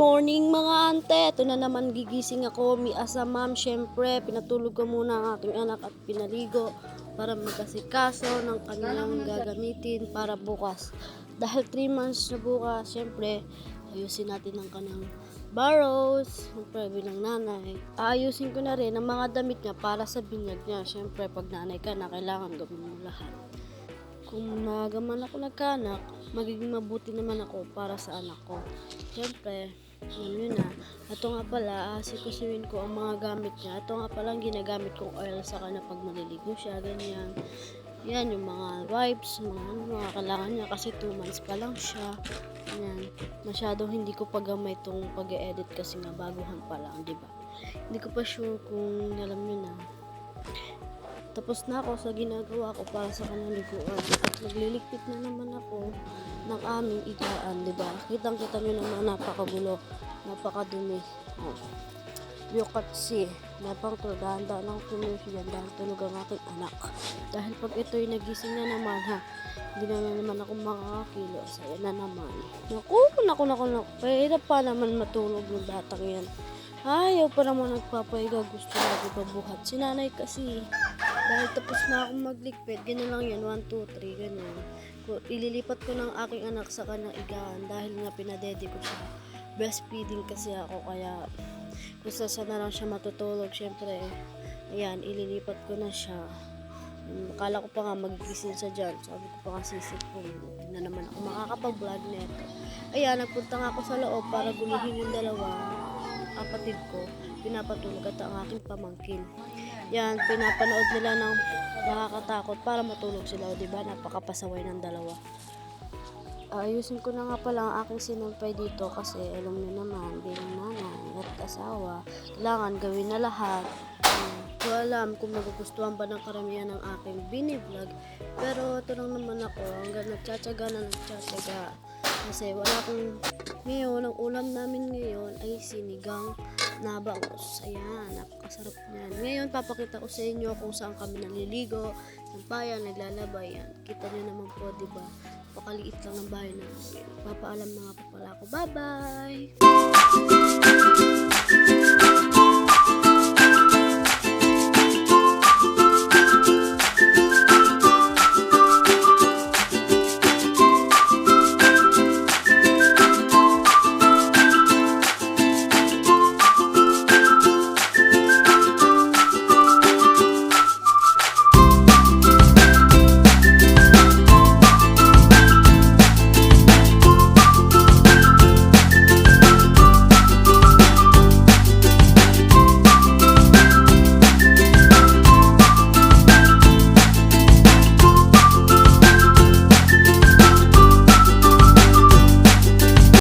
morning mga ante, ito na naman gigising ako, miasa ma'am, syempre pinatulog ko muna ang aking anak at pinaligo para magkasikaso ng kanilang gagamitin para bukas. Dahil 3 months na bukas, syempre ayusin natin ang kanyang barrows, syempre bilang nanay. Aayusin ko na rin ang mga damit niya para sa binyag niya. Syempre pag nanay ka na, kailangan gawin mo lahat. Kung magaman ako nagkanak, magiging mabuti naman ako para sa anak ko. Siyempre, yun na. Ito nga pala, asikasuin ko ang mga gamit niya. Ito nga pala ang ginagamit kong oil sa kanya pag maliligo siya, ganyan. Yan, yung mga wipes, mga kailangan niya kasi 2 months pa lang siya. Yan. Masyadong hindi ko pagamay itong pag-edit kasi nga baguhan pa lang, di ba? Hindi ko pa sure kung alam niyo na. Tapos na ako sa ginagawa ko para sa kanyang liguan at nagliligpit na naman ako ng aming igaan, di ba? Kitang-kita nyo naman napakagulo, napakadumi. Oh. You can see, napang dahan-dahan lang tumilis yan dahil tulog ang aking anak. Dahil pag ito'y nagising na naman ha, hindi na naman ako makakakilos. Ayan na naman. Naku, pahirap pa naman matulog ng batang yan. Ayaw pa naman nagpapahiga, gusto na buhat. Si nanay kasi, dahil tapos na akong magligpit, ganyan lang yan, 1, 2, 3, ganyan. Ililipat ko ng aking anak sa kanyang igaan dahil nga pinadede ko siya. Breastfeeding kasi ako, kaya kung saan na lang siya matutulog, syempre, ayan, ililipat ko na siya. Akala ko pa nga magigising siya dyan. Sabi ko pa kasi sipon, na naman ako makakapag-vlog neto. Ayan, nagpunta nga ako sa loob para gulihin yung dalawa kapatid ko, pinapatulog at ang aking pamangkin. Yan, pinapanood nila ng nakakatakot para matulog sila, di ba? Napakapasaway ng dalawa. Ayusin ko na nga pala ang aking sinampay dito kasi alam niyo naman, bilang nanay at asawa, kailangan gawin na lahat. Ko alam kung magugustuhan ba ng karamihan ng aking bini-vlog, pero ito lang naman ako, hanggang nagtsatsaga. Kasi wala akong ngayon, ang ulam namin ngayon ay sinigang na bangus. Ayan, napakasarap niyan. Ngayon, papakita ko sa inyo kung saan kami naliligo, ng bayan, naglalaba. Yan. Kita niyo naman po, di ba? Pakaliit lang ng bayan namin. Papaalam na nga po pala ako. Bye-bye!